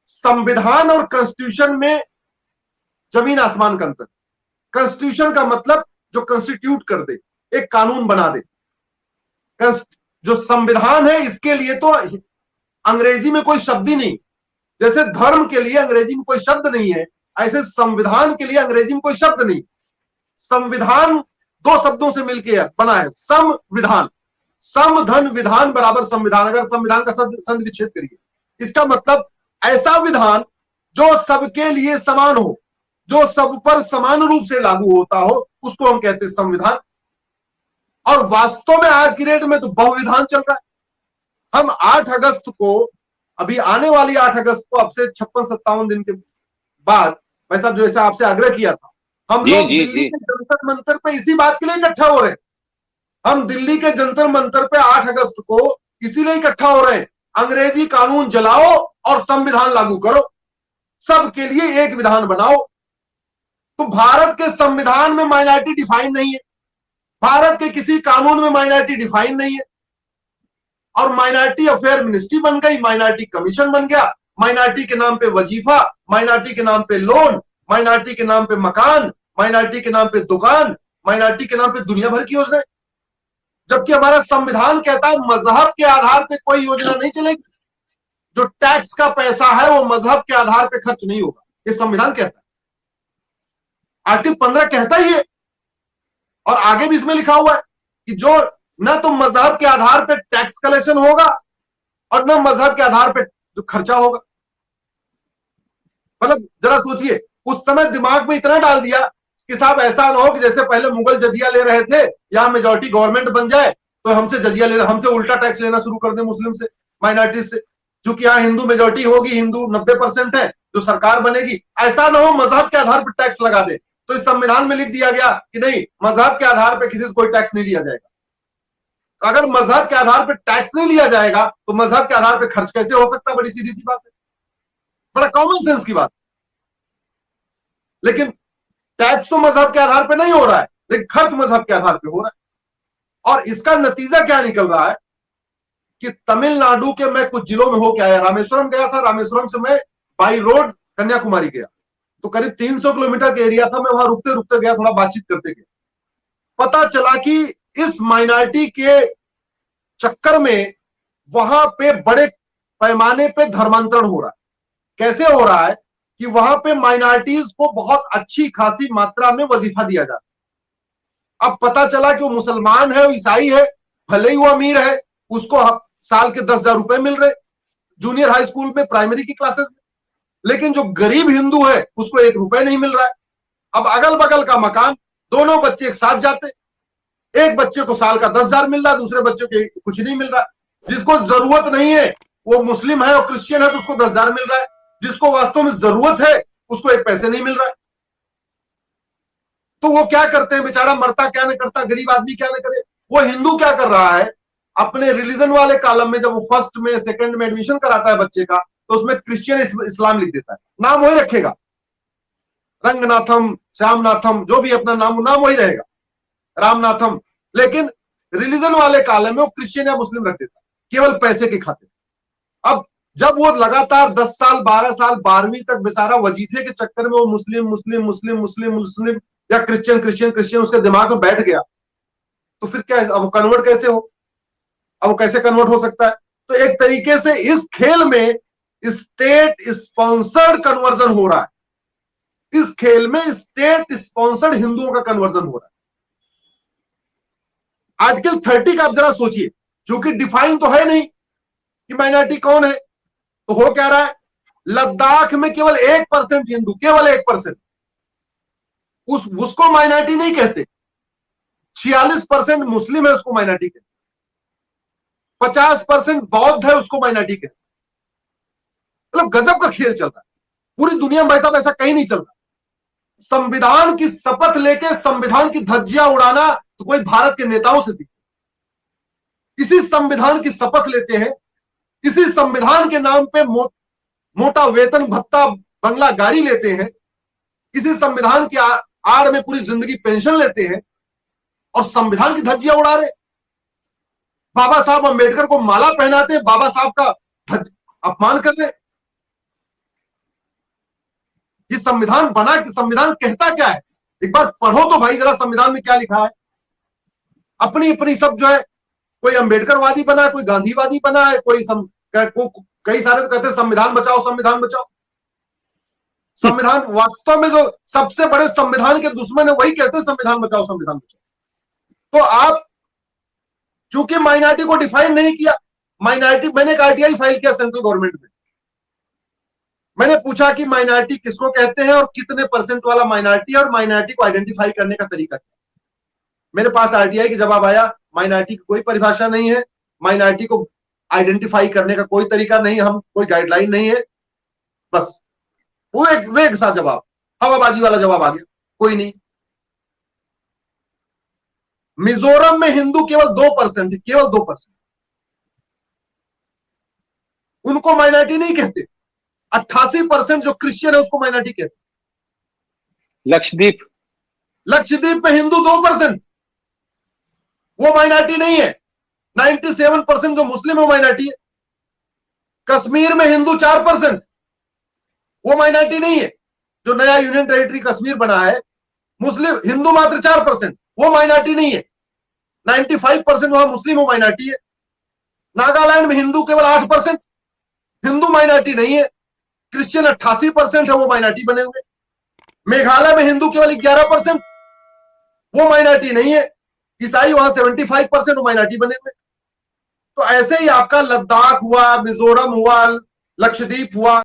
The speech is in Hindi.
संविधान और कॉन्स्टिट्यूशन में जमीन आसमान का अंतर। कॉन्स्टिट्यूशन का मतलब जो कॉन्स्टिट्यूट कर दे, एक कानून बना दे। जो संविधान है इसके लिए तो अंग्रेजी में कोई शब्द ही नहीं। जैसे धर्म के लिए अंग्रेजी में कोई शब्द नहीं है, ऐसे संविधान के लिए अंग्रेजी में कोई शब्द नहीं। संविधान दो शब्दों से मिलकर बना है, संविधान। सम धन विधान बराबर संविधान। अगर संविधान का संधि विच्छेद करिए, इसका मतलब ऐसा विधान जो सबके लिए समान हो, जो सब पर समान रूप से लागू होता हो, उसको हम कहते हैं संविधान। और वास्तव में आज की डेट में तो बहुविधान चल रहा है। हम 8 अगस्त को, अभी आने वाली 8 अगस्त को, अब से 56-57 दिन के बाद, भाई साहब जैसे आपसे आग्रह किया था, हम लोग दिल्ली के जंतर मंतर पे इसी बात के लिए इकट्ठा हो रहे हैं। हम दिल्ली के जंतर मंतर पे 8 अगस्त को इसीलिए इकट्ठा हो रहे हैं, अंग्रेजी कानून जलाओ और संविधान लागू करो, सबके लिए एक विधान बनाओ। तो भारत के संविधान में माइनॉरिटी डिफाइन नहीं है, भारत के किसी कानून में माइनॉरिटी डिफाइन नहीं है, और माइनॉरिटी अफेयर मिनिस्ट्री बन गई, माइनॉरिटी कमीशन बन गया, माइनॉरिटी के नाम पे वजीफा, माइनॉरिटी के नाम पे लोन, माइनॉरिटी के नाम पे मकान, माइनॉरिटी के नाम पे दुकान, माइनॉरिटी के नाम पे दुनिया भर की योजनाएं। जबकि हमारा संविधान कहता है मजहब के आधार पे कोई योजना नहीं चलेगी, जो टैक्स का पैसा है वो मजहब के आधार पे खर्च नहीं होगा, ये संविधान कहता है। आर्टिकल 15 कहता ही है, और आगे भी इसमें लिखा हुआ है कि जो न तो मजहब के आधार पे टैक्स कलेक्शन होगा और न मजहब के आधार पे जो खर्चा होगा। मतलब जरा सोचिए, उस समय दिमाग में इतना डाल दिया कि साहब ऐसा ना हो कि जैसे पहले मुगल जजिया ले रहे थे, यहां मेजॉरिटी गवर्नमेंट बन जाए तो हमसे जजिया लेना, हमसे उल्टा टैक्स लेना शुरू कर दे मुस्लिम से, माइनॉरिटी से। क्योंकि यहाँ हिंदू मेजॉरिटी होगी, हिंदू 90% है, जो सरकार बनेगी, ऐसा ना हो मजहब के आधार पर टैक्स लगा दे। तो इस संविधान में लिख दिया गया कि नहीं, मजहब के आधार पर किसी से कोई टैक्स नहीं लिया जाएगा। अगर मजहब के आधार पर टैक्स नहीं लिया जाएगा तो मजहब के आधार पर खर्च कैसे हो सकता? बड़ी सीधी सी बात है, बड़ा कॉमन सेंस की बात। लेकिन टैक्स तो मजहब के आधार पर नहीं हो रहा है, लेकिन खर्च मजहब के आधार पर हो रहा है। और इसका नतीजा क्या निकल रहा है कि तमिलनाडु के मैं कुछ जिलों में होके आया, रामेश्वरम गया था, रामेश्वरम से मैं बाई रोड कन्याकुमारी गया, तो करीब 300 किलोमीटर का एरिया था। मैं वहां रुकते रुकते गया, थोड़ा बातचीत करते गया। पता चला कि इस माइनॉरिटी के चक्कर में वहां पे बड़े पैमाने पे धर्मांतरण हो रहा है। कैसे हो रहा है कि वहां पे माइनॉरिटीज को बहुत अच्छी खासी मात्रा में वजीफा दिया जाता है। अब पता चला कि वो मुसलमान है, वो ईसाई है, भले ही वो अमीर है, उसको साल के 10,000 रुपए मिल रहे जूनियर हाई स्कूल में, प्राइमरी की क्लासेस में, लेकिन जो गरीब हिंदू है उसको 1 रुपए नहीं मिल रहा है। अब अगल बगल का मकान, दोनों बच्चे एक साथ जाते, एक बच्चे को साल का 10,000 मिल रहा है, दूसरे बच्चे को कुछ नहीं मिल रहा है। जिसको जरूरत नहीं है, वो मुस्लिम है और क्रिश्चियन है, तो उसको 10,000 मिल रहा है। जिसको वास्तव में जरूरत है उसको 1 पैसे नहीं मिल रहा है। तो वो क्या करते हैं बेचारा, मरता क्या नहीं करता, गरीब आदमी क्या नहीं करे। वो हिंदू क्या कर रहा है, अपने रिलीजन वाले कॉलम में जब वो फर्स्ट में सेकंड में एडमिशन कराता है बच्चे का, तो उसमें क्रिश्चियन इस्लाम लिख देता है, नाम वही रखेगा, रंगनाथम, श्यामनाथम, जो भी अपना नाम वही रहेगा, रामनाथम, लेकिन रिलीजन वाले कॉलम में वो क्रिश्चियन या मुस्लिम रख देता है, केवल पैसे के खातिर। अब जब वो लगातार 10 साल 12 साल 12वीं तक बेचारा वजीफे के चक्कर में वो मुस्लिम मुस्लिम मुस्लिम मुस्लिम मुस्लिम या क्रिश्चियन क्रिश्चियन क्रिश्चियन उसके दिमाग में बैठ गया, तो फिर क्या है, अब कन्वर्ट कैसे हो, अब वो कैसे कन्वर्ट हो सकता है? तो एक तरीके से इस खेल में स्टेट स्पॉन्सर्ड कन्वर्जन हो रहा है। इस खेल में स्टेट स्पॉन्सर्ड हिंदुओं का कन्वर्जन हो रहा है। आर्टिकल 30 का आप जरा सोचिए, क्योंकि डिफाइन तो है नहीं कि माइनॉरिटी कौन है, तो हो क्या रहा है, लद्दाख में केवल 1% हिंदू, केवल 1%, उसको माइनॉरिटी नहीं कहते। 46% मुस्लिम है, उसको माइनॉरिटी कहते। 50% बौद्ध है, उसको माइनॉरिटी कहते। मतलब गजब का खेल चल रहा है पूरी दुनिया में, भाई साहब ऐसा कहीं नहीं चल रहा। संविधान की शपथ लेके संविधान की धज्जियां उड़ाना तो कोई भारत के नेताओं से सीखे। इसी संविधान की शपथ लेते हैं, इसी संविधान के नाम पे मोटा वेतन भत्ता बंगला गाड़ी लेते हैं, इसी संविधान की आड़ में पूरी जिंदगी पेंशन लेते हैं और संविधान की धज्जियां उड़ा रहे। बाबा साहब अंबेडकर को माला पहनाते हैं, बाबा साहब का अपमान कर रहे। संविधान बना कि संविधान कहता क्या है। एक बार पढ़ो तो भाई जरा संविधान में क्या लिखा है। अपनी अपनी सब जो है, कोई अंबेडकरवादी बना है, कोई गांधीवादी बना है, कोई कई सारे तो कहते हैं संविधान बचाओ संविधान बचाओ। संविधान वास्तव में जो सबसे बड़े संविधान के दुश्मन है वही कहते हैं संविधान बचाओ संविधान बचाओ। तो आप चूंकि माइनॉरिटी को डिफाइन नहीं किया, माइनॉरिटी, मैंने एक आरटीआई फाइल किया सेंट्रल गवर्नमेंट में। मैंने पूछा कि माइनॉरिटी किसको कहते हैं और कितने परसेंट वाला माइनॉरिटी है और माइनॉरिटी को आइडेंटिफाई करने का तरीका क्या। मेरे पास आरटीआई की जवाब आया, माइनॉरिटी की कोई परिभाषा नहीं है, माइनॉरिटी को आइडेंटिफाई करने का कोई तरीका नहीं, हम कोई गाइडलाइन नहीं है। बस वो एक सा जवाब, हवाबाजी वाला जवाब आ गया, कोई नहीं। मिजोरम में हिंदू केवल 2% है, केवल 2%। उनको माइनॉरिटी नहीं कहते। 88% जो क्रिश्चियन है उसको माइनॉरिटी कहते। लक्षद्वीप, लक्षद्वीप में हिंदू 2%, वो माइनॉरिटी नहीं है। 97% जो मुस्लिम है वो माइनॉरिटी है। कश्मीर में हिंदू 4%, वो माइनॉरिटी नहीं है। जो नया यूनियन टेरिटरी कश्मीर बना है, मुस्लिम हिंदू मात्र 4%, वो माइनॉरिटी नहीं है। 95% वहां मुस्लिम, वो माइनॉरिटी है। नागालैंड में हिंदू केवल 8%, हिंदू माइनॉरिटी नहीं है। क्रिश्चियन 88% है, वो माइनॉरिटी बने हुए। मेघालय में हिंदू केवल 11%, वो माइनॉरिटी नहीं है। ईसाई वहां 75%, वो माइनॉरिटी बने हुए। तो ऐसे ही आपका लद्दाख हुआ, मिजोरम हुआ, लक्षद्वीप हुआ,